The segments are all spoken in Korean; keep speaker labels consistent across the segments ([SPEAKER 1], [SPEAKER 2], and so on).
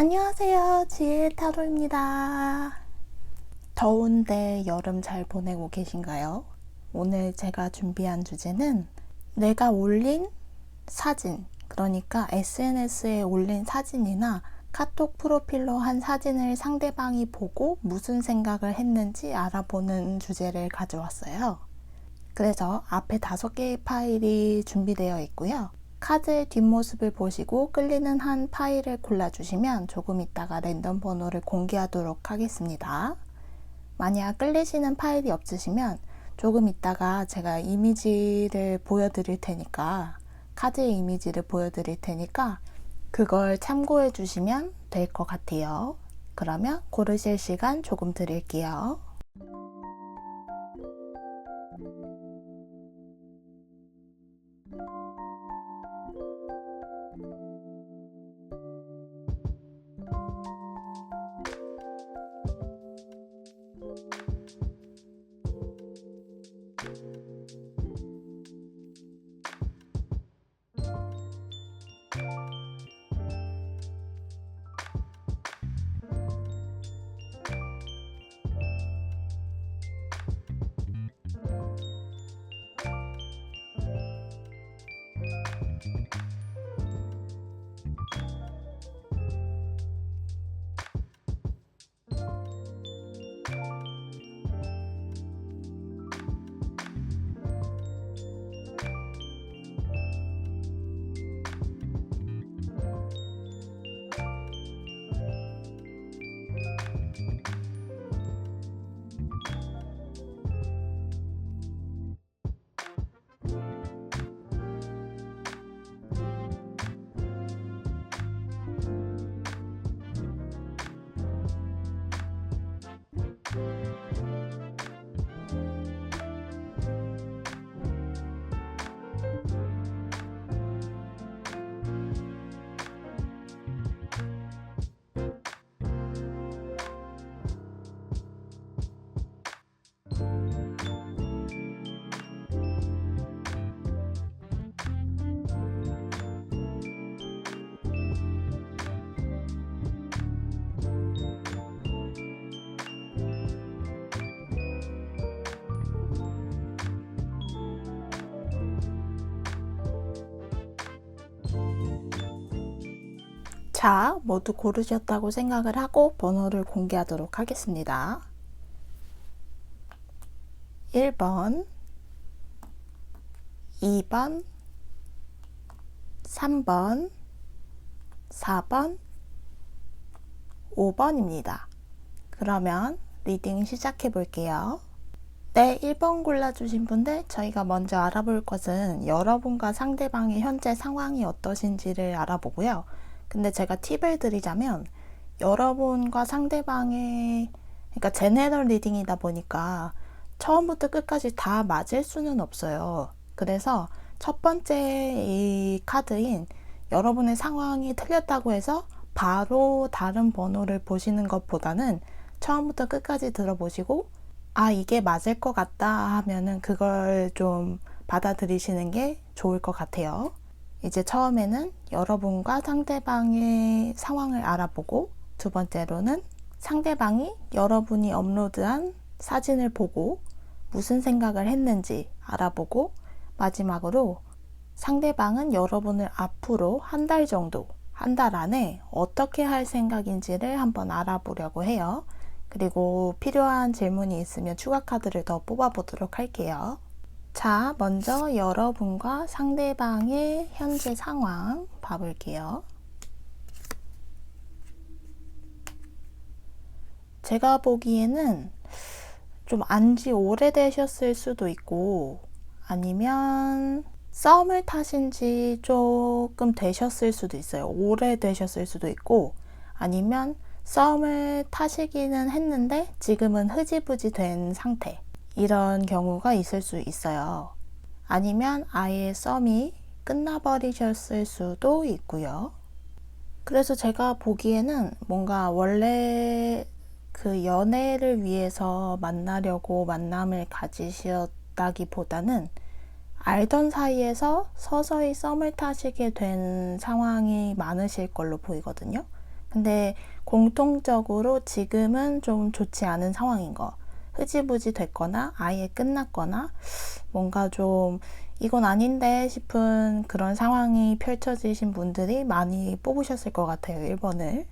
[SPEAKER 1] 안녕하세요. 지혜 타로입니다. 더운데 여름 잘 보내고 계신가요? 오늘 제가 준비한 주제는 내가 올린 사진, 그러니까 SNS에 올린 사진이나 카톡 프로필로 한 사진을 상대방이 보고 무슨 생각을 했는지 알아보는 주제를 가져왔어요. 그래서 앞에 5개의 파일이 준비되어 있고요. 카드의 뒷모습을 보시고 끌리는 한 파일을 골라주시면 조금 있다가 랜덤 번호를 공개하도록 하겠습니다. 만약 끌리시는 파일이 없으시면 조금 있다가 제가 이미지를 보여드릴 테니까, 카드의 이미지를 보여드릴 테니까 그걸 참고해 주시면 될 것 같아요. 그러면 고르실 시간 조금 드릴게요. 자, 모두 고르셨다고 생각을 하고 번호를 공개하도록 하겠습니다. 1번, 2번, 3번, 4번, 5번입니다. 그러면 리딩 시작해 볼게요. 네, 1번 골라주신 분들, 저희가 먼저 알아볼 것은 여러분과 상대방의 현재 상황이 어떠신지를 알아보고요. 근데 제가 팁을 드리자면, 여러분과 상대방의, 그러니까 제네럴 리딩이다 보니까 처음부터 끝까지 다 맞을 수는 없어요. 그래서 첫 번째 이 카드인 여러분의 상황이 틀렸다고 해서 바로 다른 번호를 보시는 것보다는 처음부터 끝까지 들어보시고, 아, 이게 맞을 것 같다 하면은 그걸 좀 받아들이시는 게 좋을 것 같아요. 이제 처음에는 여러분과 상대방의 상황을 알아보고, 두 번째로는 상대방이 여러분이 업로드한 사진을 보고 무슨 생각을 했는지 알아보고, 마지막으로 상대방은 여러분을 앞으로 한 달 정도, 한 달 안에 어떻게 할 생각인지를 한번 알아보려고 해요. 그리고 필요한 질문이 있으면 추가 카드를 더 뽑아보도록 할게요. 자, 먼저 여러분과 상대방의 현재 상황 봐볼게요. 제가 보기에는 좀 안지 오래되셨을 수도 있고, 아니면 썸을 타신 지 조금 되셨을 수도 있어요. 오래되셨을 수도 있고, 아니면 썸을 타시기는 했는데 지금은 흐지부지 된 상태, 이런 경우가 있을 수 있어요. 아니면 아예 썸이 끝나버리셨을 수도 있고요. 그래서 제가 보기에는 뭔가 원래 그 연애를 위해서 만나려고 만남을 가지셨다기보다는 알던 사이에서 서서히 썸을 타시게 된 상황이 많으실 걸로 보이거든요. 근데 공통적으로 지금은 좀 좋지 않은 상황인 거. 흐지부지 됐거나 아예 끝났거나 뭔가 좀 이건 아닌데 싶은 그런 상황이 펼쳐지신 분들이 많이 뽑으셨을 것 같아요, 1번을.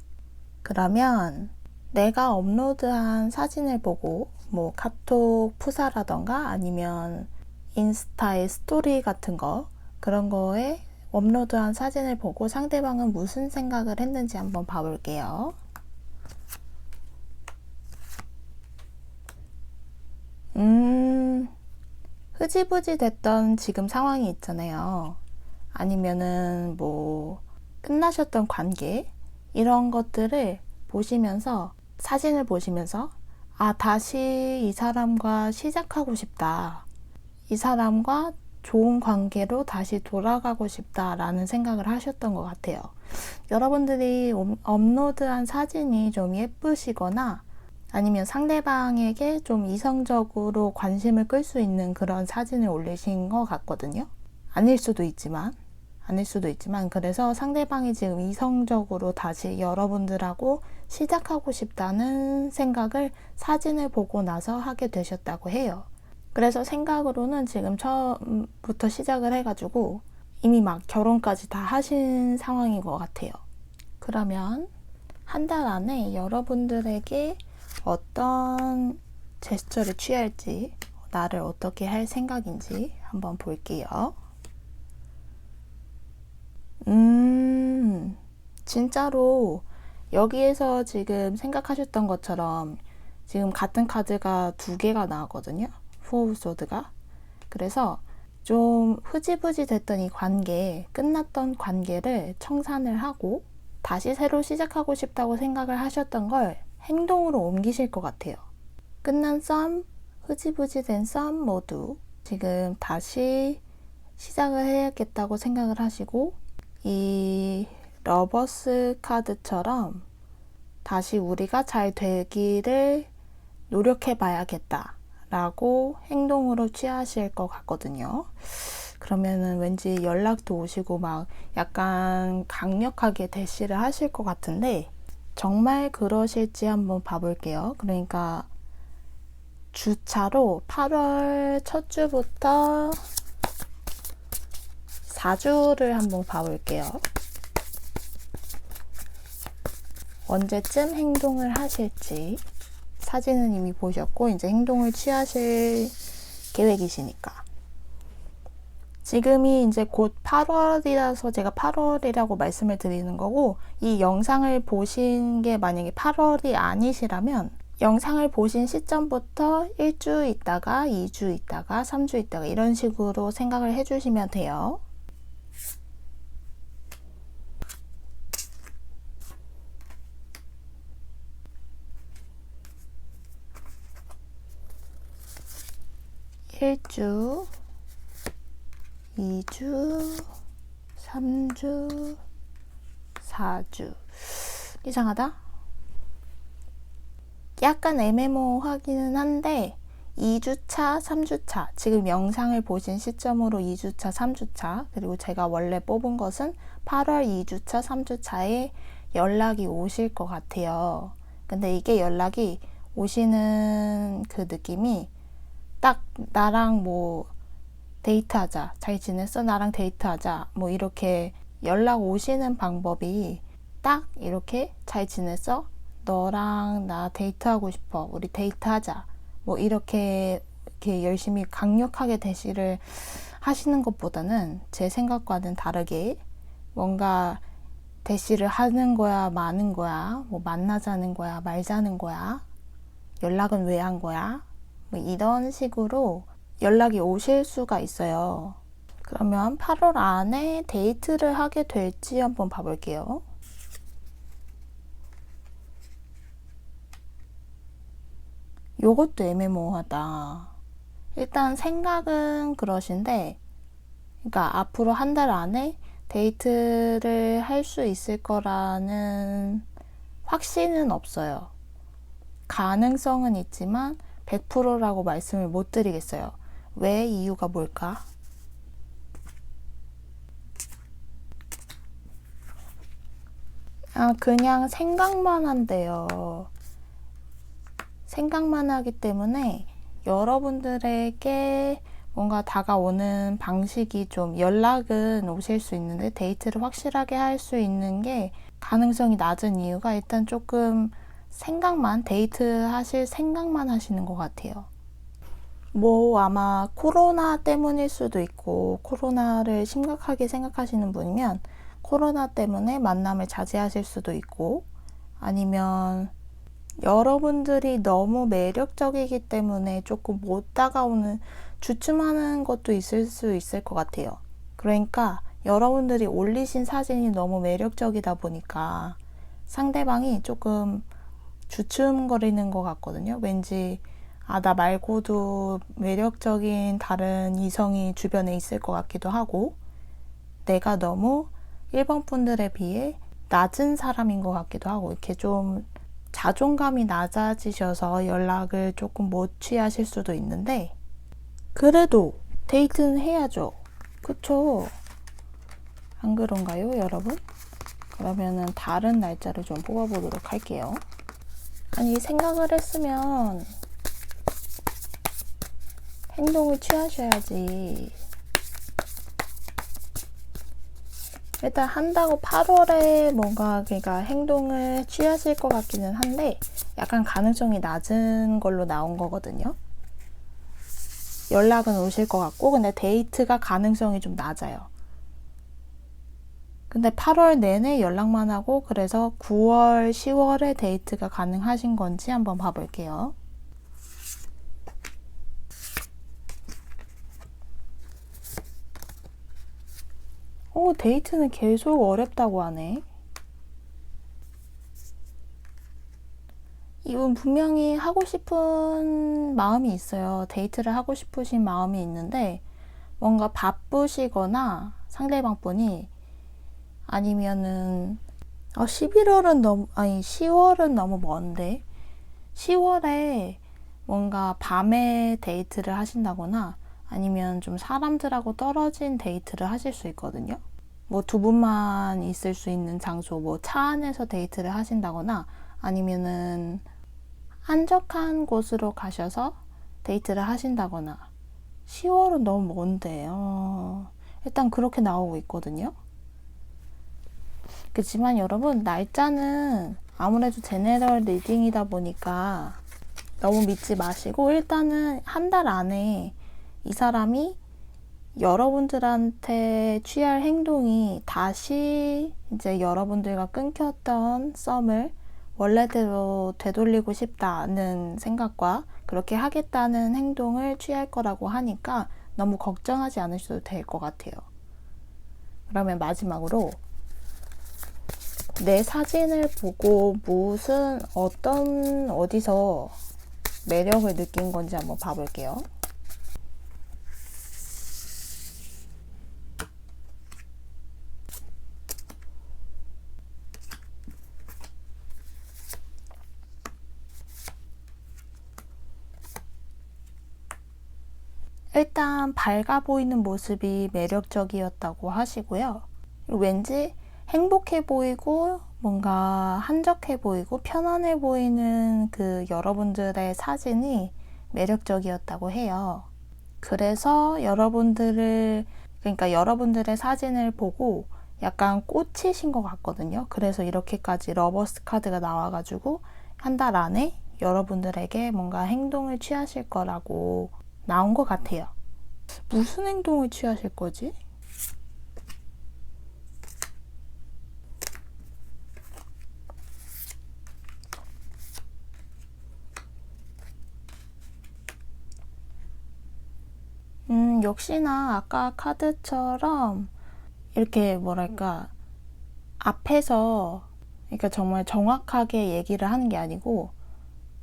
[SPEAKER 1] 그러면 내가 업로드한 사진을 보고 뭐 카톡 푸사라던가 아니면 인스타의 스토리 같은 거 그런 거에 업로드한 사진을 보고 상대방은 무슨 생각을 했는지 한번 봐볼게요. 흐지부지 됐던 지금 상황이 있잖아요. 아니면은 뭐 끝나셨던 관계 이런 것들을 보시면서 사진을 보시면서 아, 다시 이 사람과 시작하고 싶다. 이 사람과 좋은 관계로 다시 돌아가고 싶다라는 생각을 하셨던 것 같아요. 여러분들이 업로드한 사진이 좀 예쁘시거나 아니면 상대방에게 좀 이성적으로 관심을 끌 수 있는 그런 사진을 올리신 것 같거든요. 아닐 수도 있지만 그래서 상대방이 지금 이성적으로 다시 여러분들하고 시작하고 싶다는 생각을 사진을 보고 나서 하게 되셨다고 해요. 그래서 생각으로는 지금 처음부터 시작을 해가지고 이미 막 결혼까지 다 하신 상황인 것 같아요. 그러면 한 달 안에 여러분들에게 어떤 제스처를 취할지, 나를 어떻게 할 생각인지 한번 볼게요. 진짜로 여기에서 지금 생각하셨던 것처럼 지금 같은 카드가 2개가 나왔거든요. 포 소드가. 그래서 좀 흐지부지 됐던 이 관계, 끝났던 관계를 청산을 하고 다시 새로 시작하고 싶다고 생각을 하셨던 걸 행동으로 옮기실 것 같아요. 끝난 썸, 흐지부지 된 썸 모두 지금 다시 시작을 해야겠다고 생각을 하시고 이 러버스 카드처럼 다시 우리가 잘 되기를 노력해 봐야겠다 라고 행동으로 취하실 것 같거든요. 그러면은 왠지 연락도 오시고 막 약간 강력하게 대시를 하실 것 같은데 정말 그러실지 한번 봐볼게요. 그러니까 주차로 8월 첫 주부터 4주를 한번 봐볼게요. 언제쯤 행동을 하실지. 사진은 이미 보셨고 이제 행동을 취하실 계획이시니까. 지금이 이제 곧 8월이라서 제가 8월이라고 말씀을 드리는 거고, 이 영상을 보신 게 만약에 8월이 아니시라면 영상을 보신 시점부터 1주 있다가 2주 있다가 3주 있다가 이런 식으로 생각을 해주시면 돼요. (1주) 2주, 3주, 4주. 이상하다? 약간 애매모호하기는 한데 2주차, 3주차, 지금 영상을 보신 시점으로 2주차, 3주차, 그리고 제가 원래 뽑은 것은 8월 2주차, 3주차에 연락이 오실 것 같아요. 근데 이게 연락이 오시는 그 느낌이 딱 나랑 뭐 데이트하자, 잘 지냈어? 나랑 데이트하자, 뭐 이렇게 연락 오시는 방법이 딱 이렇게 잘 지냈어? 너랑 나 데이트하고 싶어, 우리 데이트하자, 뭐 이렇게 열심히 강력하게 대시를 하시는 것보다는 제 생각과는 다르게 뭔가 대시를 하는 거야, 마는 거야, 뭐 만나자는 거야, 말자는 거야, 연락은 왜 한 거야, 뭐 이런 식으로 연락이 오실 수가 있어요. 그러면 8월 안에 데이트를 하게 될지 한번 봐볼게요. 요것도 애매모호하다. 일단 생각은 그러신데, 그러니까 앞으로 한 달 안에 데이트를 할 수 있을 거라는 확신은 없어요. 가능성은 있지만 100%라고 말씀을 못 드리겠어요. 왜? 이유가 뭘까? 그냥 생각만 한대요. 생각만 하기 때문에 여러분들에게 뭔가 다가오는 방식이 좀 연락은 오실 수 있는데 데이트를 확실하게 할 수 있는 게 가능성이 낮은 이유가 일단 조금 데이트 하실 생각만 하시는 것 같아요. 뭐 아마 코로나 때문일 수도 있고 코로나를 심각하게 생각하시는 분이면 코로나 때문에 만남을 자제하실 수도 있고 아니면 여러분들이 너무 매력적이기 때문에 조금 못 다가오는 주춤하는 것도 있을 수 있을 것 같아요. 그러니까 여러분들이 올리신 사진이 너무 매력적이다 보니까 상대방이 조금 주춤거리는 것 같거든요. 왠지 나 말고도 매력적인 다른 이성이 주변에 있을 것 같기도 하고 내가 너무 1번 분들에 비해 낮은 사람인 것 같기도 하고 이렇게 좀 자존감이 낮아지셔서 연락을 조금 못 취하실 수도 있는데 그래도 데이트는 해야죠. 그쵸? 안 그런가요, 여러분? 그러면은 다른 날짜를 좀 뽑아보도록 할게요. 아니, 생각을 했으면 행동을 취하셔야지. 일단 한다고 8월에 뭔가 그러니까 행동을 취하실 것 같기는 한데 약간 가능성이 낮은 걸로 나온 거거든요. 연락은 오실 것 같고 근데 데이트가 가능성이 좀 낮아요. 근데 8월 내내 연락만 하고 그래서 9월, 10월에 데이트가 가능하신 건지 한번 봐볼게요. 데이트는 계속 어렵다고 하네. 이분 분명히 하고 싶은 마음이 있어요. 데이트를 하고 싶으신 마음이 있는데 뭔가 바쁘시거나 상대방 분이 아니면은 10월은 너무 먼데 10월에 뭔가 밤에 데이트를 하신다거나 아니면 좀 사람들하고 떨어진 데이트를 하실 수 있거든요. 뭐 두 분만 있을 수 있는 장소, 뭐 차 안에서 데이트를 하신다거나 아니면은 한적한 곳으로 가셔서 데이트를 하신다거나 10월은 너무 먼데 일단 그렇게 나오고 있거든요. 그렇지만 여러분 날짜는 아무래도 제네럴 리딩이다 보니까 너무 믿지 마시고 일단은 한 달 안에 이 사람이 여러분들한테 취할 행동이 다시 이제 여러분들과 끊겼던 썸을 원래대로 되돌리고 싶다는 생각과 그렇게 하겠다는 행동을 취할 거라고 하니까 너무 걱정하지 않으셔도 될 것 같아요. 그러면 마지막으로 내 사진을 보고 어디서 매력을 느낀 건지 한번 봐볼게요. 일단 밝아 보이는 모습이 매력적이었다고 하시고요. 왠지 행복해 보이고 뭔가 한적해 보이고 편안해 보이는 그 여러분들의 사진이 매력적이었다고 해요. 그래서 여러분들의 사진을 보고 약간 꽂히신 것 같거든요. 그래서 이렇게까지 러버스 카드가 나와가지고 한 달 안에 여러분들에게 뭔가 행동을 취하실 거라고 나온 것 같아요. 무슨 행동을 취하실 거지? 역시나 아까 카드처럼 이렇게 뭐랄까 앞에서 그러니까 정말 정확하게 얘기를 하는 게 아니고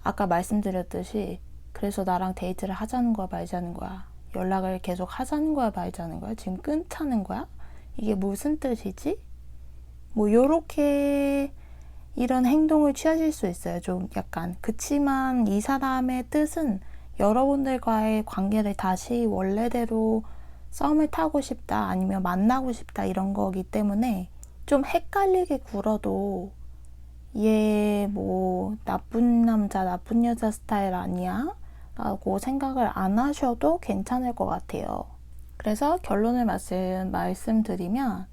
[SPEAKER 1] 아까 말씀드렸듯이 그래서 나랑 데이트를 하자는 거야 말자는 거야 연락을 계속 하자는 거야 말자는 거야 지금 끊자는 거야 이게 무슨 뜻이지? 뭐 요렇게 이런 행동을 취하실 수 있어요. 좀 약간 그치만 이 사람의 뜻은 여러분들과의 관계를 다시 원래대로 썸을 타고 싶다 아니면 만나고 싶다 이런 거기 때문에 좀 헷갈리게 굴어도 얘 뭐 나쁜 남자, 나쁜 여자 스타일 아니야? 라고 생각을 안 하셔도 괜찮을 것 같아요. 그래서 결론을 말씀드리면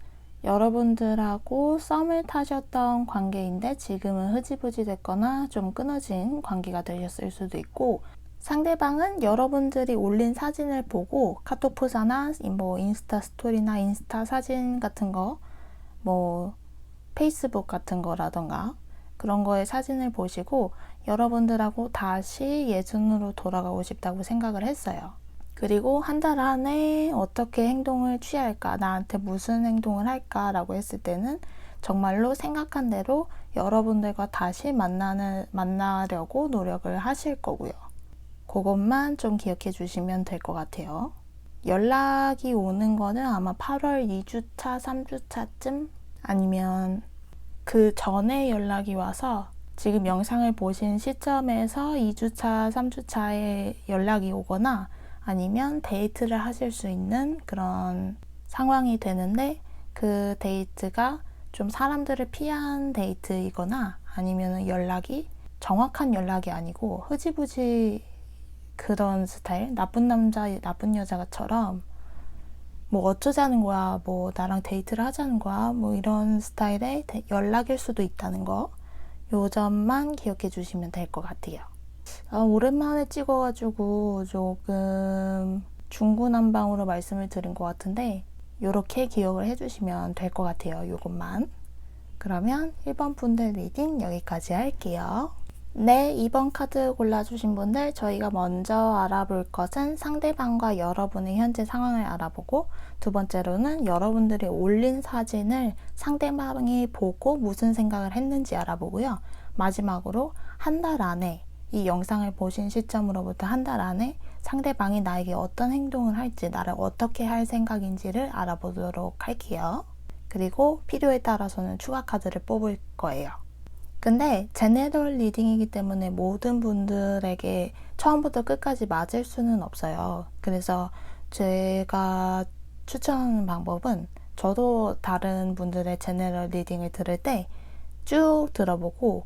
[SPEAKER 1] 여러분들하고 썸을 타셨던 관계인데 지금은 흐지부지 됐거나 좀 끊어진 관계가 되셨을 수도 있고, 상대방은 여러분들이 올린 사진을 보고 카톡 프사나 뭐 인스타 스토리나 인스타 사진 같은 거, 뭐 페이스북 같은 거라던가 그런 거에 사진을 보시고 여러분들하고 다시 예전으로 돌아가고 싶다고 생각을 했어요. 그리고 한 달 안에 어떻게 행동을 취할까, 나한테 무슨 행동을 할까 라고 했을 때는 정말로 생각한 대로 여러분들과 다시 만나려고 노력을 하실 거고요. 그것만 좀 기억해 주시면 될 것 같아요. 연락이 오는 거는 아마 8월 2주차, 3주차쯤 아니면 그 전에 연락이 와서 지금 영상을 보신 시점에서 2주차, 3주차에 연락이 오거나 아니면 데이트를 하실 수 있는 그런 상황이 되는데, 그 데이트가 좀 사람들을 피한 데이트이거나 아니면 연락이 정확한 연락이 아니고 흐지부지 그런 스타일, 나쁜 남자, 나쁜 여자처럼 뭐 어쩌자는 거야, 뭐 나랑 데이트를 하자는 거야, 뭐 이런 스타일의 연락일 수도 있다는 거, 요 점만 기억해 주시면 될 것 같아요. 오랜만에 찍어가지고 조금 중구난방으로 말씀을 드린 것 같은데 요렇게 기억을 해주시면 될 것 같아요. 요것만. 그러면 1번 분들 리딩 여기까지 할게요. 네, 2번 카드 골라주신 분들, 저희가 먼저 알아볼 것은 상대방과 여러분의 현재 상황을 알아보고, 두 번째로는 여러분들이 올린 사진을 상대방이 보고 무슨 생각을 했는지 알아보고요. 마지막으로 한 달 안에, 이 영상을 보신 시점으로부터 한 달 안에 상대방이 나에게 어떤 행동을 할지, 나를 어떻게 할 생각인지를 알아보도록 할게요. 그리고 필요에 따라서는 추가 카드를 뽑을 거예요. 근데 제네럴 리딩이기 때문에 모든 분들에게 처음부터 끝까지 맞을 수는 없어요. 그래서 제가 추천하는 방법은, 저도 다른 분들의 제네럴 리딩을 들을 때 쭉 들어보고,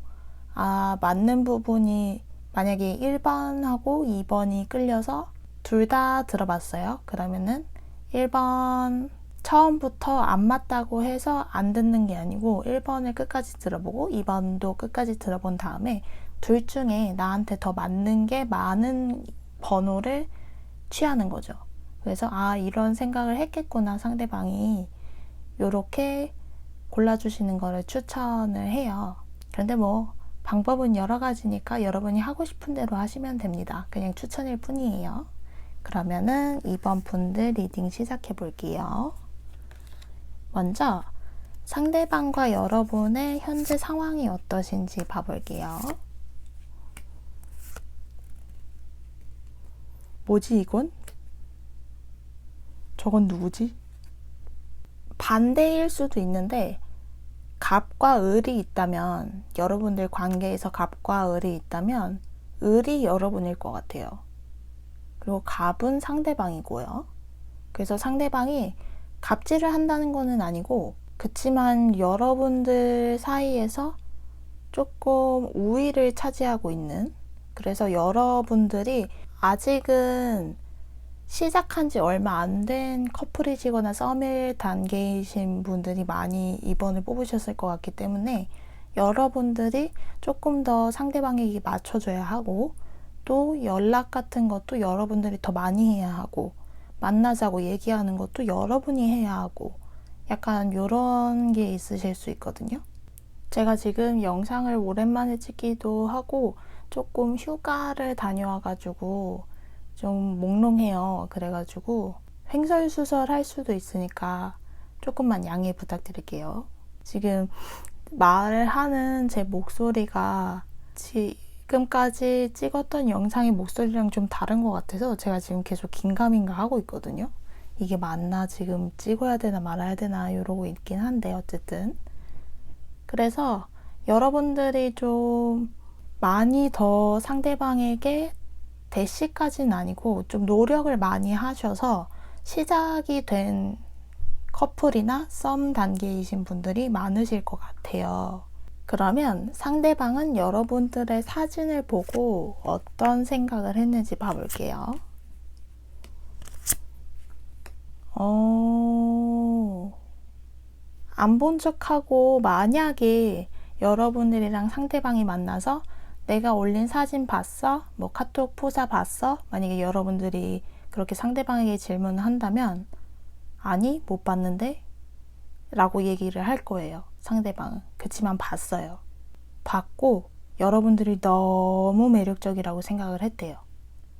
[SPEAKER 1] 맞는 부분이 만약에 1번하고 2번이 끌려서 둘 다 들어봤어요. 그러면은 1번 처음부터 안 맞다고 해서 안 듣는 게 아니고 1번을 끝까지 들어보고 2번도 끝까지 들어본 다음에 둘 중에 나한테 더 맞는 게 많은 번호를 취하는 거죠. 그래서 이런 생각을 했겠구나 상대방이, 요렇게 골라주시는 거를 추천을 해요. 그런데 뭐 방법은 여러 가지니까 여러분이 하고 싶은 대로 하시면 됩니다. 그냥 추천일 뿐이에요. 그러면은 2번 분들 리딩 시작해 볼게요. 먼저 상대방과 여러분의 현재 상황이 어떠신지 봐볼게요. 뭐지 이건? 저건 누구지? 반대일 수도 있는데, 갑과 을이 있다면, 여러분들 관계에서 갑과 을이 있다면 을이 여러분일 것 같아요. 그리고 갑은 상대방이고요. 그래서 상대방이 갑질을 한다는 거는 아니고, 그치만 여러분들 사이에서 조금 우위를 차지하고 있는, 그래서 여러분들이 아직은 시작한 지 얼마 안 된 커플이시거나 썸일 단계이신 분들이 많이 2번을 뽑으셨을 것 같기 때문에 여러분들이 조금 더 상대방에게 맞춰줘야 하고, 또 연락 같은 것도 여러분들이 더 많이 해야 하고, 만나자고 얘기하는 것도 여러분이 해야 하고, 약간 요런 게 있으실 수 있거든요. 제가 지금 영상을 오랜만에 찍기도 하고 조금 휴가를 다녀와가지고 좀 몽롱해요. 그래가지고 횡설수설 할 수도 있으니까 조금만 양해 부탁드릴게요. 지금 말을 하는 제 목소리가 지금까지 찍었던 영상의 목소리랑 좀 다른 것 같아서 제가 지금 계속 긴가민가 하고 있거든요. 이게 맞나, 지금 찍어야 되나 말아야 되나 이러고 있긴 한데, 어쨌든 그래서 여러분들이 좀 많이 더 상대방에게 대시까지는 아니고 좀 노력을 많이 하셔서 시작이 된 커플이나 썸 단계이신 분들이 많으실 것 같아요. 그러면 상대방은 여러분들의 사진을 보고 어떤 생각을 했는지 봐볼게요. 안 본 척하고 만약에 여러분들이랑 상대방이 만나서 내가 올린 사진 봤어? 뭐 카톡 포사 봤어? 만약에 여러분들이 그렇게 상대방에게 질문을 한다면 아니, 못 봤는데? 라고 얘기를 할 거예요. 상대방은. 그치만 봤어요. 봤고 여러분들이 너무 매력적이라고 생각을 했대요.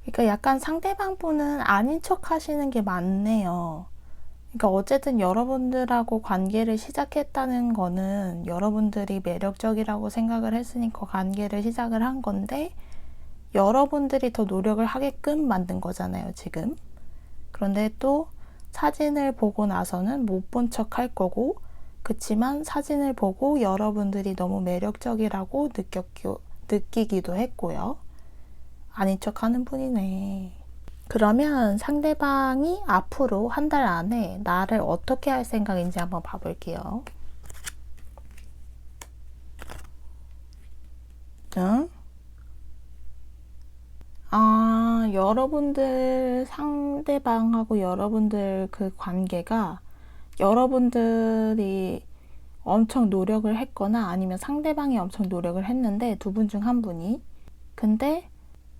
[SPEAKER 1] 그러니까 약간 상대방 분은 아닌 척 하시는 게 맞네요. 그러니까 어쨌든 여러분들하고 관계를 시작했다는 거는 여러분들이 매력적이라고 생각을 했으니까 관계를 시작을 한 건데 여러분들이 더 노력을 하게끔 만든 거잖아요, 지금. 그런데 또 사진을 보고 나서는 못 본 척 할 거고, 그치만 사진을 보고 여러분들이 너무 매력적이라고 느끼기도 했고요. 아닌 척 하는 분이네. 그러면 상대방이 앞으로 한 달 안에 나를 어떻게 할 생각인지 한번 봐볼게요. 응? 여러분들 상대방하고 여러분들 그 관계가 여러분들이 엄청 노력을 했거나 아니면 상대방이 엄청 노력을 했는데 두 분 중 한 분이 근데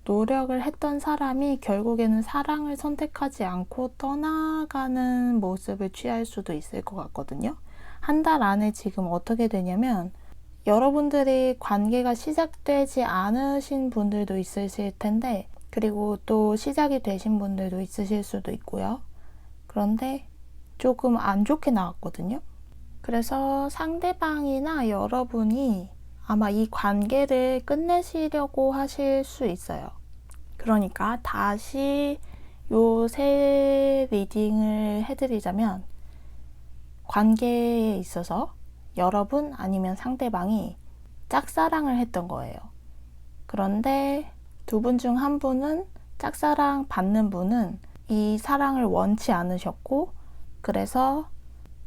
[SPEAKER 1] 노력을 했던 사람이 결국에는 사랑을 선택하지 않고 떠나가는 모습을 취할 수도 있을 것 같거든요. 한 달 안에 지금 어떻게 되냐면 여러분들이 관계가 시작되지 않으신 분들도 있으실 텐데 그리고 또 시작이 되신 분들도 있으실 수도 있고요. 그런데 조금 안 좋게 나왔거든요. 그래서 상대방이나 여러분이 아마 이 관계를 끝내시려고 하실 수 있어요. 그러니까 다시 요 세 리딩을 해드리자면 관계에 있어서 여러분 아니면 상대방이 짝사랑을 했던 거예요. 그런데 두 분 중 한 분은 짝사랑 받는 분은 이 사랑을 원치 않으셨고 그래서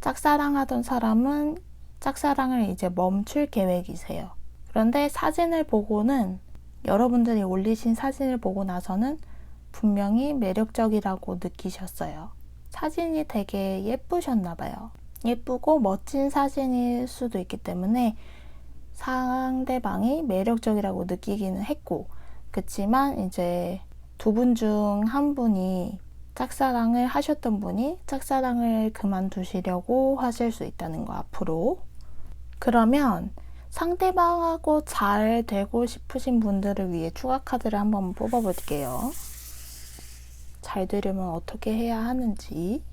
[SPEAKER 1] 짝사랑하던 사람은 짝사랑을 이제 멈출 계획이세요. 그런데 사진을 보고는 여러분들이 올리신 사진을 보고 나서는 분명히 매력적이라고 느끼셨어요. 사진이 되게 예쁘셨나 봐요. 예쁘고 멋진 사진일 수도 있기 때문에 상대방이 매력적이라고 느끼기는 했고 그치만 이제 두 분 중 한 분이 짝사랑을 하셨던 분이 짝사랑을 그만두시려고 하실 수 있다는 거 앞으로. 그러면 상대방하고 잘 되고 싶으신 분들을 위해 추가 카드를 한번 뽑아볼게요. 잘 되려면 어떻게 해야 하는지.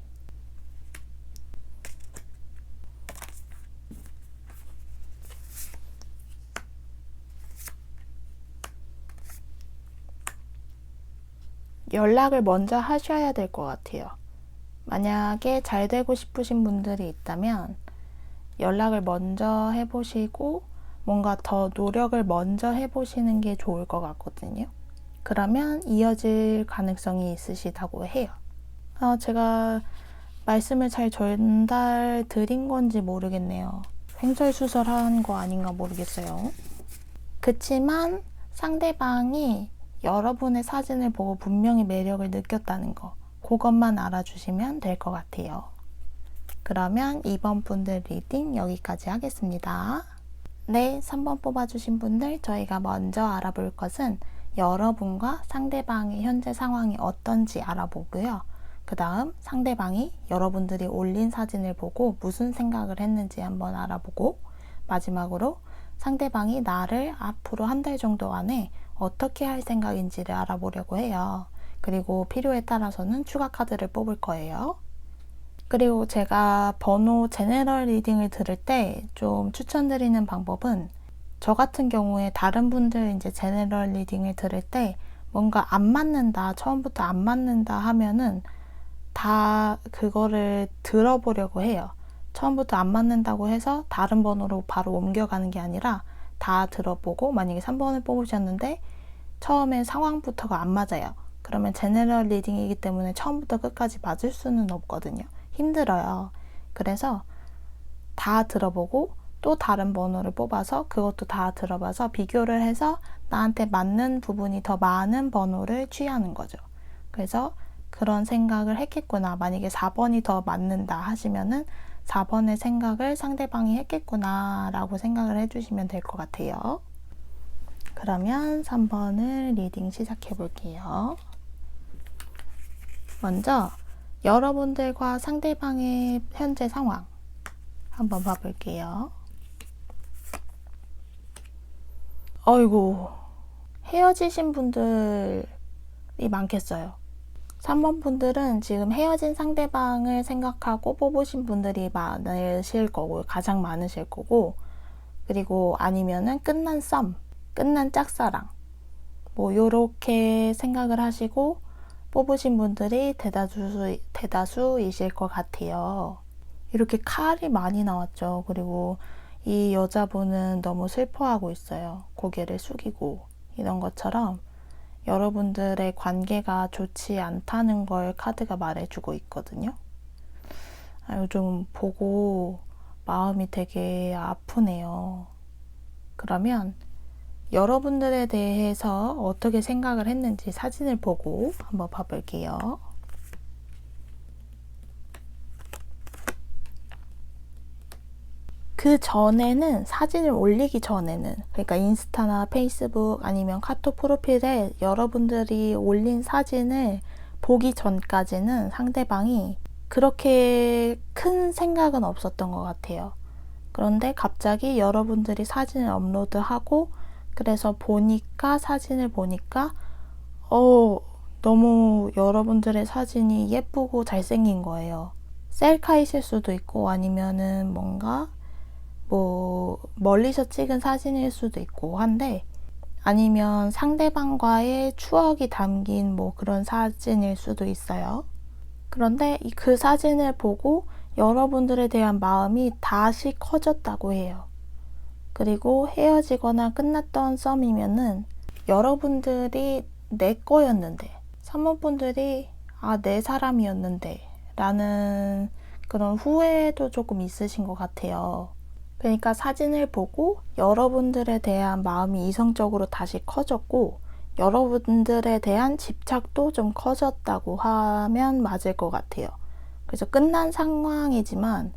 [SPEAKER 1] 연락을 먼저 하셔야 될 것 같아요. 만약에 잘 되고 싶으신 분들이 있다면 연락을 먼저 해보시고 뭔가 더 노력을 먼저 해보시는 게 좋을 것 같거든요. 그러면 이어질 가능성이 있으시다고 해요. 제가 말씀을 잘 전달 드린 건지 모르겠네요. 횡설수설한 거 아닌가 모르겠어요. 그치만 상대방이 여러분의 사진을 보고 분명히 매력을 느꼈다는 거 그것만 알아주시면 될 것 같아요. 그러면 2번 분들 리딩 여기까지 하겠습니다. 네, 3번 뽑아주신 분들 저희가 먼저 알아볼 것은 여러분과 상대방의 현재 상황이 어떤지 알아보고요. 그 다음 상대방이 여러분들이 올린 사진을 보고 무슨 생각을 했는지 한번 알아보고 마지막으로 상대방이 나를 앞으로 한 달 정도 안에 어떻게 할 생각인지를 알아보려고 해요. 그리고 필요에 따라서는 추가 카드를 뽑을 거예요. 그리고 제가 번호 제네럴 리딩을 들을 때 좀 추천드리는 방법은 저 같은 경우에 다른 분들 이제 제네럴 리딩을 들을 때 뭔가 안 맞는다, 처음부터 안 맞는다 하면은 다 그거를 들어보려고 해요. 처음부터 안 맞는다고 해서 다른 번호로 바로 옮겨가는 게 아니라 다 들어보고 만약에 3번을 뽑으셨는데 처음에 상황부터가 안 맞아요. 그러면 제네럴 리딩이기 때문에 처음부터 끝까지 맞을 수는 없거든요. 힘들어요. 그래서 다 들어보고 또 다른 번호를 뽑아서 그것도 다 들어봐서 비교를 해서 나한테 맞는 부분이 더 많은 번호를 취하는 거죠. 그래서 그런 생각을 했겠구나. 만약에 4번이 더 맞는다 하시면은 4번의 생각을 상대방이 했겠구나 라고 생각을 해주시면 될 것 같아요. 그러면 3번을 리딩 시작해 볼게요. 먼저 여러분들과 상대방의 현재 상황 한번 봐볼게요. 어이구, 헤어지신 분들이 많겠어요. 3번 분들은 지금 헤어진 상대방을 생각하고 뽑으신 분들이 많으실 거고, 가장 많으실 거고, 그리고 아니면은 끝난 썸, 끝난 짝사랑, 뭐 요렇게 생각을 하시고 뽑으신 분들이 대다수이실 것 같아요. 이렇게 칼이 많이 나왔죠. 그리고 이 여자분은 너무 슬퍼하고 있어요. 고개를 숙이고 이런 것처럼 여러분들의 관계가 좋지 않다는 걸 카드가 말해주고 있거든요. 요즘 보고 마음이 되게 아프네요. 그러면 여러분들에 대해서 어떻게 생각을 했는지 사진을 보고 한번 봐볼게요. 그 전에는 사진을 올리기 전에는, 그러니까 인스타나 페이스북 아니면 카톡 프로필에 여러분들이 올린 사진을 보기 전까지는 상대방이 그렇게 큰 생각은 없었던 것 같아요. 그런데 갑자기 여러분들이 사진을 업로드하고 그래서 사진을 보니까 너무 여러분들의 사진이 예쁘고 잘생긴 거예요. 셀카이실 수도 있고 아니면은 뭔가 멀리서 찍은 사진일 수도 있고 한데, 아니면 상대방과의 추억이 담긴 그런 사진일 수도 있어요. 그런데 그 사진을 보고 여러분들에 대한 마음이 다시 커졌다고 해요. 그리고 헤어지거나 끝났던 썸이면은 여러분들이 내 거였는데, 3번 분들이 내 사람이었는데 라는 그런 후회도 조금 있으신 것 같아요. 그러니까 사진을 보고 여러분들에 대한 마음이 이성적으로 다시 커졌고 여러분들에 대한 집착도 좀 커졌다고 하면 맞을 것 같아요. 그래서 끝난 상황이지만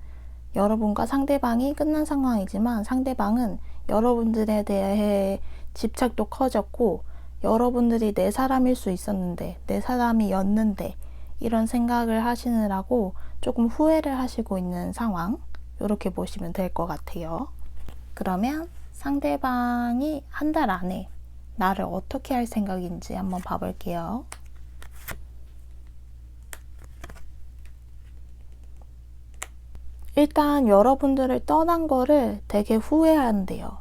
[SPEAKER 1] 여러분과 상대방이 끝난 상황이지만 상대방은 여러분들에 대해 집착도 커졌고 여러분들이 내 사람일 수 있었는데, 내 사람이었는데 이런 생각을 하시느라고 조금 후회를 하시고 있는 상황, 이렇게 보시면 될 것 같아요. 그러면 상대방이 한 달 안에 나를 어떻게 할 생각인지 한번 봐볼게요. 일단 여러분들을 떠난 거를 되게 후회한대요.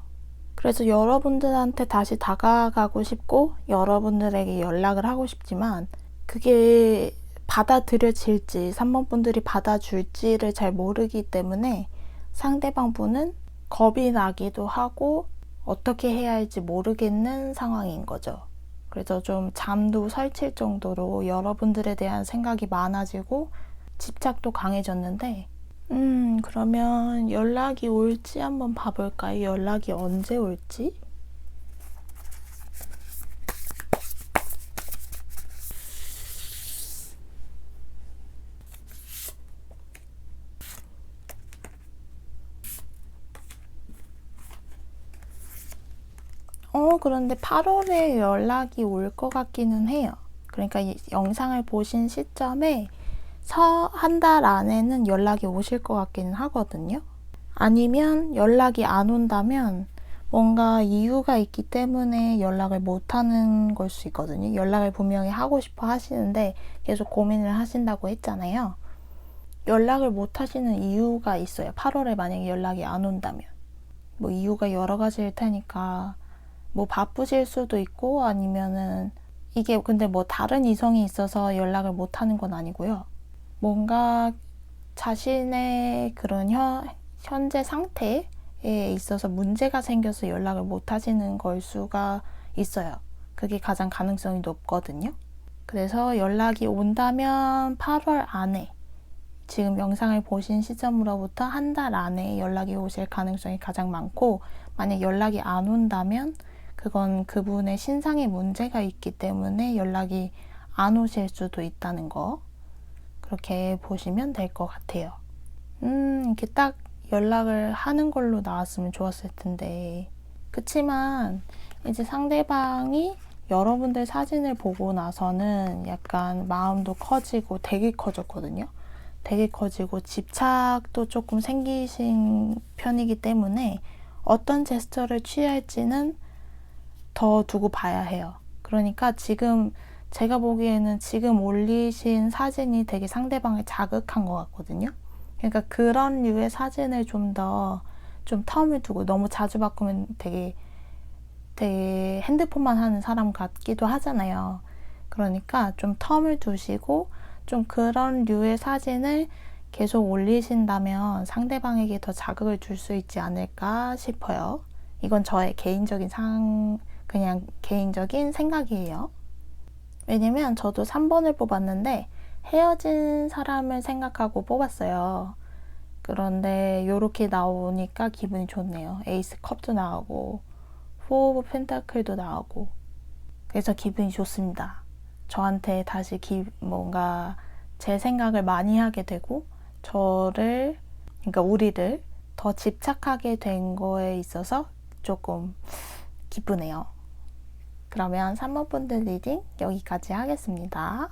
[SPEAKER 1] 그래서 여러분들한테 다시 다가가고 싶고 여러분들에게 연락을 하고 싶지만 그게 받아들여질지 3번 분들이 받아줄지를 잘 모르기 때문에 상대방 분은 겁이 나기도 하고 어떻게 해야 할지 모르겠는 상황인 거죠. 그래서 좀 잠도 설칠 정도로 여러분들에 대한 생각이 많아지고 집착도 강해졌는데, 그러면 연락이 올지 한번 봐볼까요? 연락이 언제 올지? 그런데 8월에 연락이 올 것 같기는 해요. 그러니까 이 영상을 보신 시점에 한 달 안에는 연락이 오실 것 같기는 하거든요. 아니면 연락이 안 온다면 뭔가 이유가 있기 때문에 연락을 못 하는 걸 수 있거든요. 연락을 분명히 하고 싶어 하시는데 계속 고민을 하신다고 했잖아요. 연락을 못 하시는 이유가 있어요. 8월에 만약에 연락이 안 온다면. 이유가 여러 가지일 테니까 바쁘실 수도 있고 아니면은 이게 근데 다른 이성이 있어서 연락을 못 하는 건 아니고요. 뭔가 자신의 그런 현재 상태에 있어서 문제가 생겨서 연락을 못 하시는 걸 수가 있어요. 그게 가장 가능성이 높거든요. 그래서 연락이 온다면 8월 안에 지금 영상을 보신 시점으로부터 한 달 안에 연락이 오실 가능성이 가장 많고, 만약 연락이 안 온다면 그건 그분의 신상에 문제가 있기 때문에 연락이 안 오실 수도 있다는 거, 그렇게 보시면 될 것 같아요. 이렇게 딱 연락을 하는 걸로 나왔으면 좋았을 텐데. 그치만 이제 상대방이 여러분들 사진을 보고 나서는 약간 마음도 커지고 되게 커졌거든요. 되게 커지고 집착도 조금 생기신 편이기 때문에 어떤 제스처를 취할지는 더 두고 봐야 해요. 그러니까 지금 제가 보기에는 지금 올리신 사진이 되게 상대방을 자극한 것 같거든요. 그러니까 그런 류의 사진을 좀 텀을 두고, 너무 자주 바꾸면 되게 핸드폰만 하는 사람 같기도 하잖아요. 그러니까 좀 텀을 두시고 좀 그런 류의 사진을 계속 올리신다면 상대방에게 더 자극을 줄 수 있지 않을까 싶어요. 이건 저의 그냥 개인적인 생각이에요. 왜냐면 저도 3번을 뽑았는데 헤어진 사람을 생각하고 뽑았어요. 그런데 이렇게 나오니까 기분이 좋네요. 에이스 컵도 나오고 4 오브 펜타클도 나오고, 그래서 기분이 좋습니다. 저한테 다시 뭔가 제 생각을 많이 하게 되고 그러니까 우리를 더 집착하게 된 거에 있어서 조금 기쁘네요. 그러면 3번 분들 리딩 여기까지 하겠습니다.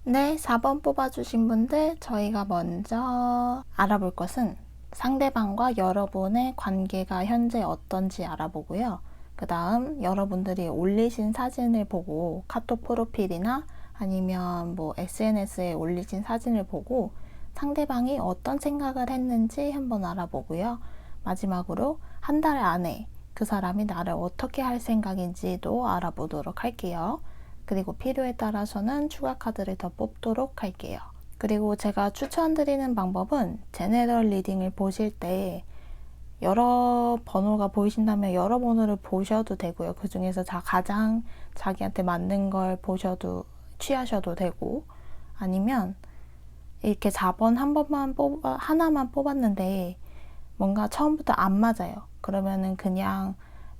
[SPEAKER 1] 네, 4번 뽑아주신 분들, 저희가 먼저 알아볼 것은 상대방과 여러분의 관계가 현재 어떤지 알아보고요. 그 다음 여러분들이 올리신 사진을 보고, 카톡 프로필이나 아니면 뭐 SNS에 올리신 사진을 보고 상대방이 어떤 생각을 했는지 한번 알아보고요. 마지막으로 한 달 안에 그 사람이 나를 어떻게 할 생각인지도 알아보도록 할게요. 그리고 필요에 따라서는 추가 카드를 더 뽑도록 할게요. 그리고 제가 추천드리는 방법은 제네럴 리딩을 보실 때 여러 번호가 보이신다면 여러 번호를 보셔도 되고요. 그 중에서 가장 자기한테 맞는 걸 취하셔도 되고, 아니면 이렇게 4번 하나만 뽑았는데 뭔가 처음부터 안 맞아요. 그러면은 그냥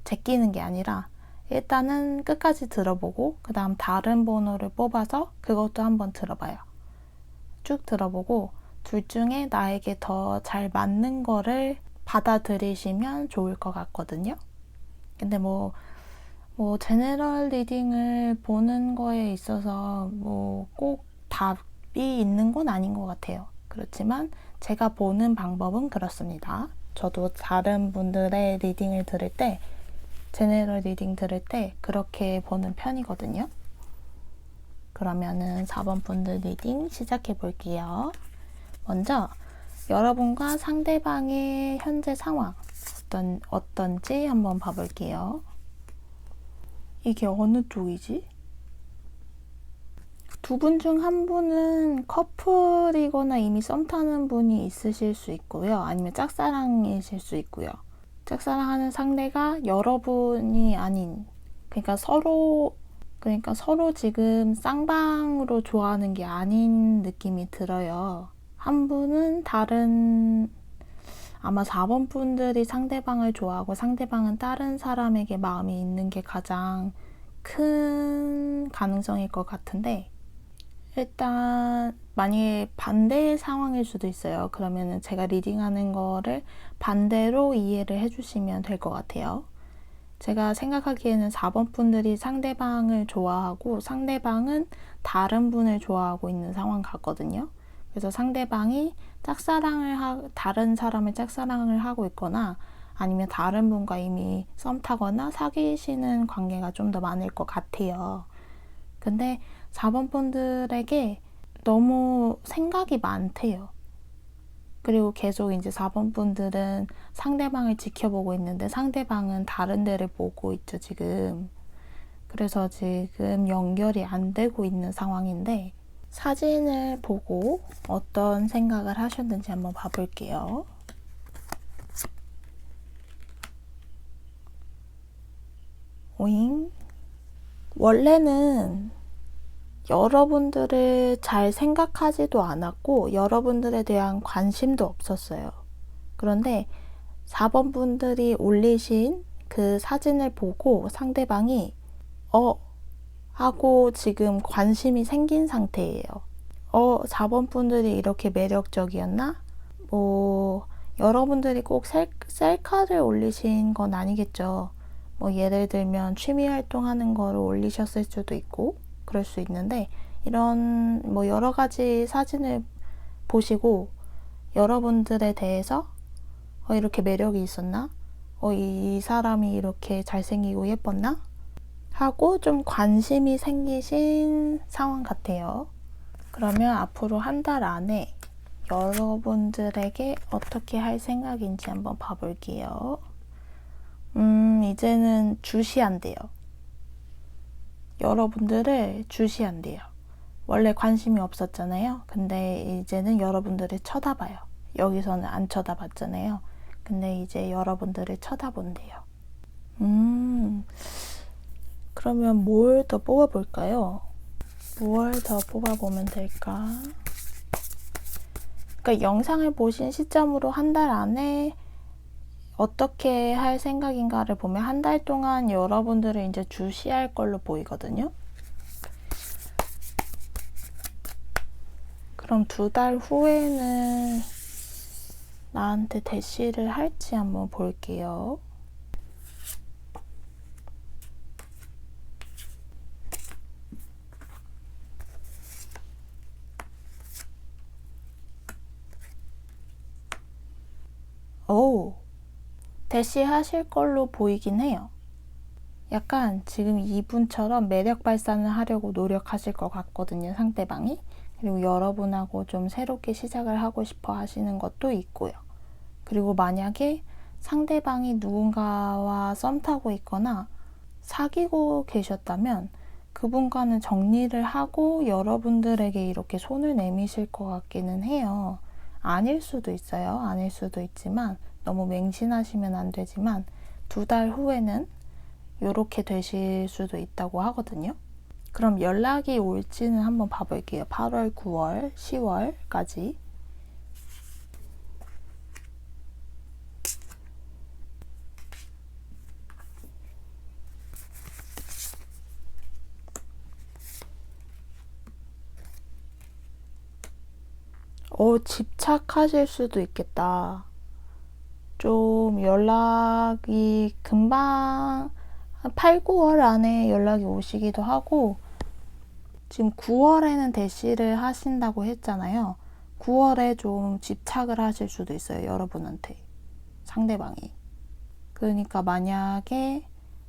[SPEAKER 1] 제끼는 게 아니라 일단은 끝까지 들어보고 그 다음 다른 번호를 뽑아서 그것도 한번 들어봐요. 쭉 들어보고 둘 중에 나에게 더 잘 맞는 거를 받아들이시면 좋을 것 같거든요. 근데 뭐 제너럴 리딩을 보는 거에 있어서 뭐 꼭 답이 있는 건 아닌 것 같아요. 그렇지만 제가 보는 방법은 그렇습니다. 저도 다른 분들의 리딩을 들을 때, 제너럴 리딩 들을 때 그렇게 보는 편이거든요. 그러면은 4번 분들 리딩 시작해 볼게요. 먼저 여러분과 상대방의 현재 상황 어떤지 한번 봐볼게요. 이게 어느 쪽이지? 두 분 중 한 분은 커플이거나 이미 썸 타는 분이 있으실 수 있고요. 아니면 짝사랑이실 수 있고요. 짝사랑하는 상대가 여러분이 아닌, 그러니까 서로 지금 쌍방으로 좋아하는 게 아닌 느낌이 들어요. 한 분은 아마 4번 분들이 상대방을 좋아하고 상대방은 다른 사람에게 마음이 있는 게 가장 큰 가능성일 것 같은데, 일단 만약에 반대의 상황일 수도 있어요. 그러면은 제가 리딩하는 거를 반대로 이해를 해주시면 될 것 같아요. 제가 생각하기에는 4번 분들이 상대방을 좋아하고 상대방은 다른 분을 좋아하고 있는 상황 같거든요. 그래서 상대방이 다른 사람을 짝사랑을 하고 있거나 아니면 다른 분과 이미 썸 타거나 사귀시는 관계가 좀 더 많을 것 같아요. 근데 4번 분들에게 너무 생각이 많대요. 그리고 계속 이제 4번 분들은 상대방을 지켜보고 있는데 상대방은 다른 데를 보고 있죠, 지금. 그래서 지금 연결이 안 되고 있는 상황인데, 사진을 보고 어떤 생각을 하셨는지 한번 봐볼게요. 오잉? 원래는 여러분들을 잘 생각하지도 않았고 여러분들에 대한 관심도 없었어요. 그런데 4번 분들이 올리신 그 사진을 보고 상대방이 하고 지금 관심이 생긴 상태예요. 4번 분들이 이렇게 매력적이었나? 여러분들이 꼭 셀카를 올리신 건 아니겠죠. 예를 들면 취미 활동하는 거를 올리셨을 수도 있고 그럴 수 있는데, 이런 여러 가지 사진을 보시고 여러분들에 대해서 이렇게 매력이 있었나? 이 사람이 이렇게 잘생기고 예뻤나? 하고 좀 관심이 생기신 상황 같아요. 그러면 앞으로 한 달 안에 여러분들에게 어떻게 할 생각인지 한번 봐볼게요. 이제는 주시한대요. 여러분들을 주시한대요. 원래 관심이 없었잖아요. 근데 이제는 여러분들을 쳐다봐요. 여기서는 안 쳐다봤잖아요. 근데 이제 여러분들을 쳐다본대요. 그러면 뭘 더 뽑아볼까요? 뭘 더 뽑아보면 될까? 그러니까 영상을 보신 시점으로 한 달 안에 어떻게 할 생각인가를 보면 한 달 동안 여러분들을 이제 주시할 걸로 보이거든요. 그럼 2달 후에는 나한테 대시를 할지 한번 볼게요. 대시하실 걸로 보이긴 해요. 약간 지금 이분처럼 매력 발산을 하려고 노력하실 것 같거든요, 상대방이. 그리고 여러분하고 좀 새롭게 시작을 하고 싶어 하시는 것도 있고요. 그리고 만약에 상대방이 누군가와 썸 타고 있거나 사귀고 계셨다면 그분과는 정리를 하고 여러분들에게 이렇게 손을 내미실 것 같기는 해요. 아닐 수도 있어요. 아닐 수도 있지만 너무 맹신하시면 안 되지만 2달 후에는 이렇게 되실 수도 있다고 하거든요. 그럼 연락이 올지는 한번 봐볼게요. 8월, 9월, 10월까지. 집착하실 수도 있겠다. 좀 연락이 금방 8, 9월 안에 연락이 오시기도 하고, 지금 9월에는 대시를 하신다고 했잖아요. 9월에 좀 집착을 하실 수도 있어요. 여러분한테. 상대방이. 그러니까 만약에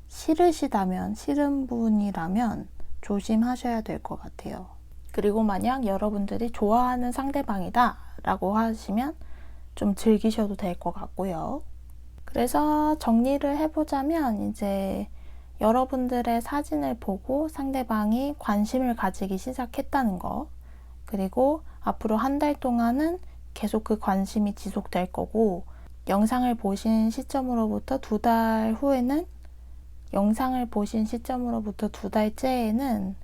[SPEAKER 1] 싫은 분이라면 조심하셔야 될 것 같아요. 그리고 만약 여러분들이 좋아하는 상대방이다 라고 하시면 좀 즐기셔도 될 것 같고요. 그래서 정리를 해보자면 이제 여러분들의 사진을 보고 상대방이 관심을 가지기 시작했다는 거, 그리고 앞으로 한 달 동안은 계속 그 관심이 지속될 거고, 영상을 보신 시점으로부터 2달 후에는, 영상을 보신 시점으로부터 2달째에는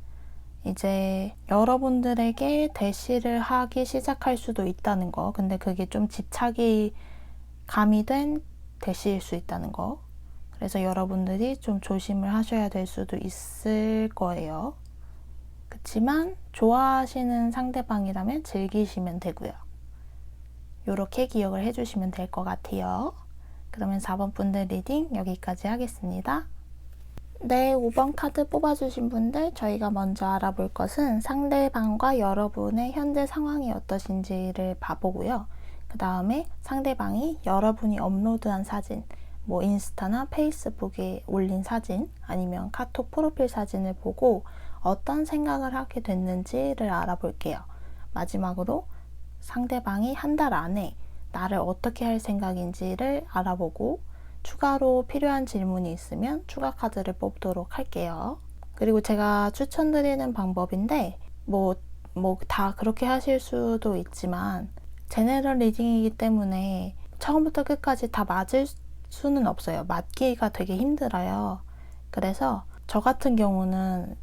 [SPEAKER 1] 이제 여러분들에게 대시를 하기 시작할 수도 있다는 거. 근데 그게 좀 집착이 가미된 대시일 수 있다는 거. 그래서 여러분들이 좀 조심을 하셔야 될 수도 있을 거예요. 그치만 좋아하시는 상대방이라면 즐기시면 되고요. 요렇게 기억을 해주시면 될 것 같아요. 그러면 4번 분들 리딩 여기까지 하겠습니다. 네, 5번 카드 뽑아주신 분들, 저희가 먼저 알아볼 것은 상대방과 여러분의 현재 상황이 어떠신지를 봐보고요. 그 다음에 상대방이 여러분이 업로드한 사진, 인스타나 페이스북에 올린 사진, 아니면 카톡 프로필 사진을 보고 어떤 생각을 하게 됐는지를 알아볼게요. 마지막으로 상대방이 한 달 안에 나를 어떻게 할 생각인지를 알아보고 추가로 필요한 질문이 있으면 추가 카드를 뽑도록 할게요. 그리고 제가 추천드리는 방법인데 다 그렇게 하실 수도 있지만 제너럴 리딩이기 때문에 처음부터 끝까지 다 맞을 수는 없어요. 맞기가 되게 힘들어요. 그래서 저 같은 경우는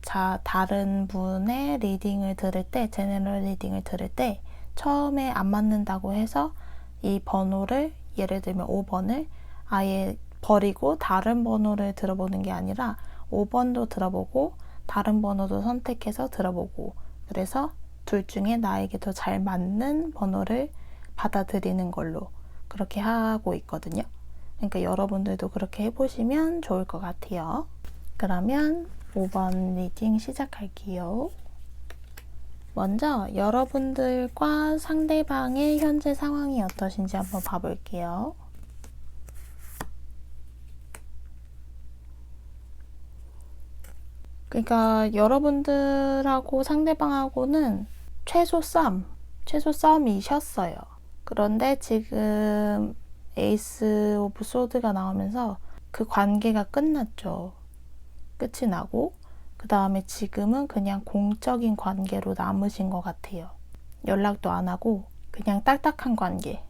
[SPEAKER 1] 다른 분의 리딩을 들을 때, 제너럴 리딩을 들을 때 처음에 안 맞는다고 해서 이 번호를, 예를 들면 5번을 아예 버리고 다른 번호를 들어보는 게 아니라 5번도 들어보고 다른 번호도 선택해서 들어보고, 그래서 둘 중에 나에게 더 잘 맞는 번호를 받아들이는 걸로 그렇게 하고 있거든요. 그러니까 여러분들도 그렇게 해보시면 좋을 것 같아요. 그러면 5번 리딩 시작할게요. 먼저 여러분들과 상대방의 현재 상황이 어떠신지 한번 봐볼게요. 그러니까 여러분들하고 상대방하고는 최소 싸움이셨어요. 그런데 지금 에이스 오브 소드가 나오면서 그 관계가 끝났죠. 끝이 나고 그 다음에 지금은 그냥 공적인 관계로 남으신 것 같아요. 연락도 안 하고 그냥 딱딱한 관계,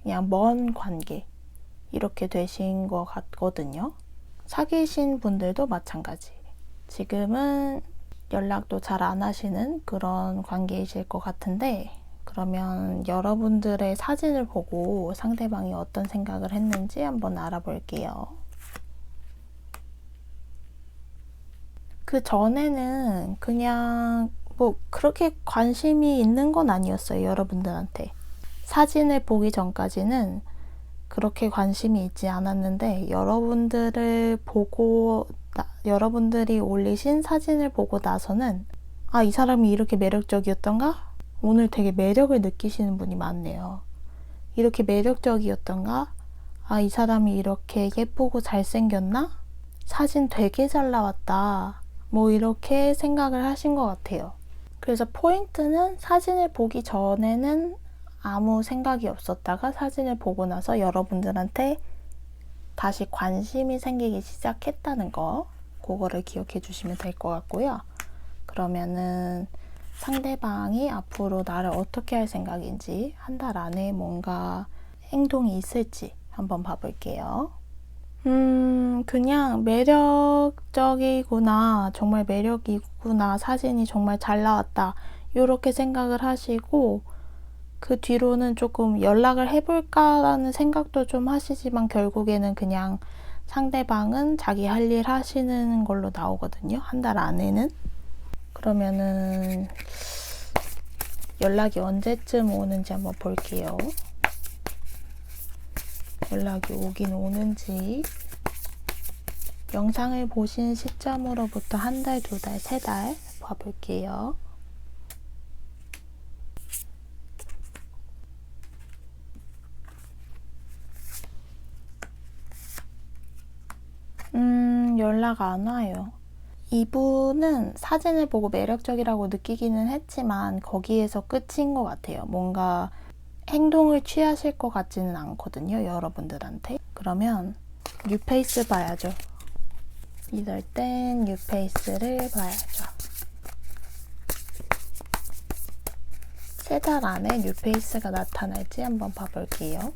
[SPEAKER 1] 그냥 먼 관계 이렇게 되신 것 같거든요. 사귀신 분들도 마찬가지. 지금은 연락도 잘 안 하시는 그런 관계이실 것 같은데, 그러면 여러분들의 사진을 보고 상대방이 어떤 생각을 했는지 한번 알아볼게요. 그 전에는 그냥 뭐 그렇게 관심이 있는 건 아니었어요, 여러분들한테. 사진을 보기 전까지는 그렇게 관심이 있지 않았는데, 여러분들이 올리신 사진을 보고 나서는 아, 이 사람이 이렇게 매력적이었던가? 오늘 되게 매력을 느끼시는 분이 많네요. 이렇게 매력적이었던가? 아, 이 사람이 이렇게 예쁘고 잘생겼나? 사진 되게 잘 나왔다. 뭐 이렇게 생각을 하신 것 같아요. 그래서 포인트는 사진을 보기 전에는 아무 생각이 없었다가 사진을 보고 나서 여러분들한테 다시 관심이 생기기 시작했다는 거, 그거를 기억해 주시면 될 것 같고요. 그러면은 상대방이 앞으로 나를 어떻게 할 생각인지, 한 달 안에 뭔가 행동이 있을지 한번 봐볼게요. 그냥 매력적이구나, 정말 매력이구나, 사진이 정말 잘 나왔다, 이렇게 생각을 하시고, 그 뒤로는 조금 연락을 해볼까라는 생각도 좀 하시지만 결국에는 그냥 상대방은 자기 할 일 하시는 걸로 나오거든요. 한 달 안에는. 그러면은 연락이 언제쯤 오는지 한번 볼게요. 연락이 오긴 오는지. 영상을 보신 시점으로부터 한 달, 두 달, 세 달 봐볼게요. 연락 안 와요. 이분은 사진을 보고 매력적이라고 느끼기는 했지만 거기에서 끝인 것 같아요. 뭔가 행동을 취하실 것 같지는 않거든요, 여러분들한테. 그러면 뉴페이스 봐야죠. 이럴 땐 뉴페이스를 봐야죠. 3달 안에 뉴페이스가 나타날지 한번 봐볼게요.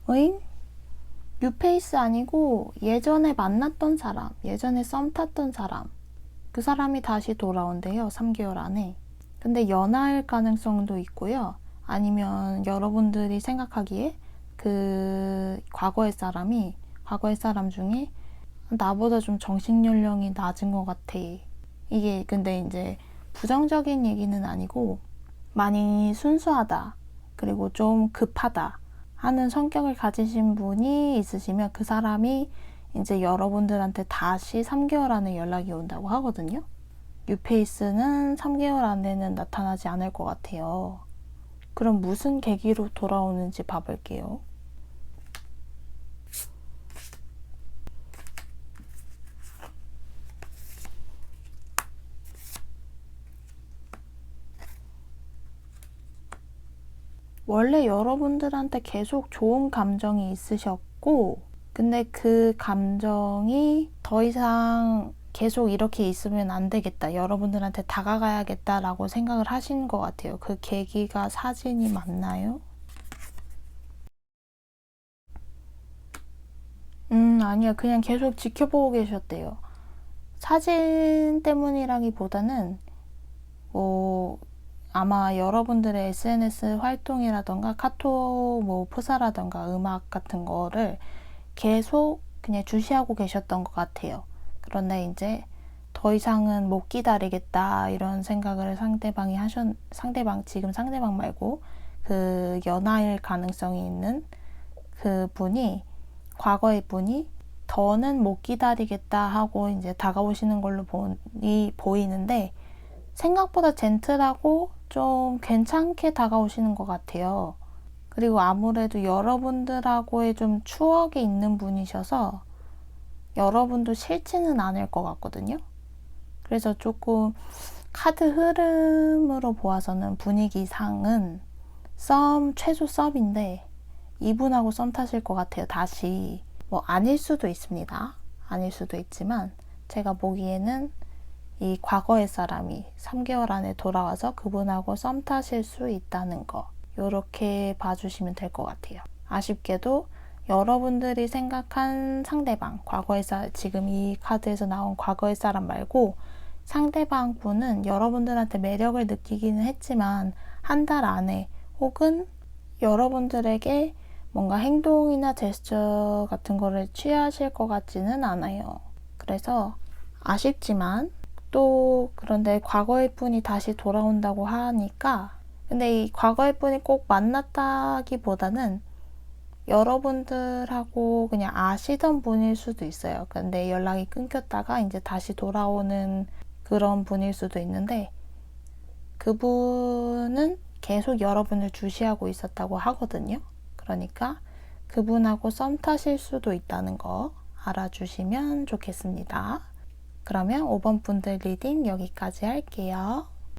[SPEAKER 1] 어잉? 뉴페이스 아니고 예전에 만났던 사람, 예전에 썸 탔던 사람, 그 사람이 다시 돌아온대요, 3개월 안에. 근데 연하일 가능성도 있고요. 아니면 여러분들이 생각하기에 그 과거의 사람 중에 나보다 좀 정신연령이 낮은 것 같아. 이게 근데 이제 부정적인 얘기는 아니고 많이 순수하다, 그리고 좀 급하다 하는 성격을 가지신 분이 있으시면 그 사람이 이제 여러분들한테 다시 3개월 안에 연락이 온다고 하거든요. 뉴페이스는 3개월 안에는 나타나지 않을 것 같아요. 그럼 무슨 계기로 돌아오는지 봐볼게요. 원래 여러분들한테 계속 좋은 감정이 있으셨고, 근데 그 감정이 더 이상 계속 이렇게 있으면 안 되겠다. 여러분들한테 다가가야겠다라고 생각을 하신 것 같아요. 그 계기가 사진이 맞나요? 아니요. 그냥 계속 지켜보고 계셨대요. 사진 때문이라기보다는 뭐 아마 여러분들의 SNS 활동이라던가 카톡 뭐 프사라던가 음악 같은 거를 계속 그냥 주시하고 계셨던 것 같아요. 그런데 이제 더 이상은 못 기다리겠다 이런 생각을 지금 상대방 말고 그 연하일 가능성이 있는 그 분이, 과거의 분이 더는 못 기다리겠다 하고 이제 다가오시는 걸로 보이는데, 생각보다 젠틀하고 좀 괜찮게 다가오시는 것 같아요. 그리고 아무래도 여러분들하고의 좀 추억이 있는 분이셔서 여러분도 싫지는 않을 것 같거든요. 그래서 조금 카드 흐름으로 보아서는 분위기상은 최소 썸인데 이분하고 썸 타실 것 같아요. 다시. 뭐 아닐 수도 있습니다. 아닐 수도 있지만 제가 보기에는 이 과거의 사람이 3개월 안에 돌아와서 그분하고 썸 타실 수 있다는 거, 요렇게 봐주시면 될 것 같아요. 아쉽게도 여러분들이 생각한 상대방, 지금 이 카드에서 나온 과거의 사람 말고 상대방 분은 여러분들한테 매력을 느끼기는 했지만 한 달 안에, 혹은 여러분들에게 뭔가 행동이나 제스처 같은 거를 취하실 것 같지는 않아요. 그래서 아쉽지만, 또 그런데 과거의 분이 다시 돌아온다고 하니까, 근데 이 과거의 분이 꼭 만났다기보다는 여러분들하고 그냥 아시던 분일 수도 있어요. 근데 연락이 끊겼다가 이제 다시 돌아오는 그런 분일 수도 있는데, 그분은 계속 여러분을 주시하고 있었다고 하거든요. 그러니까 그분하고 썸 타실 수도 있다는 거 알아주시면 좋겠습니다. 그러면 5번 분들 리딩 여기까지 할게요.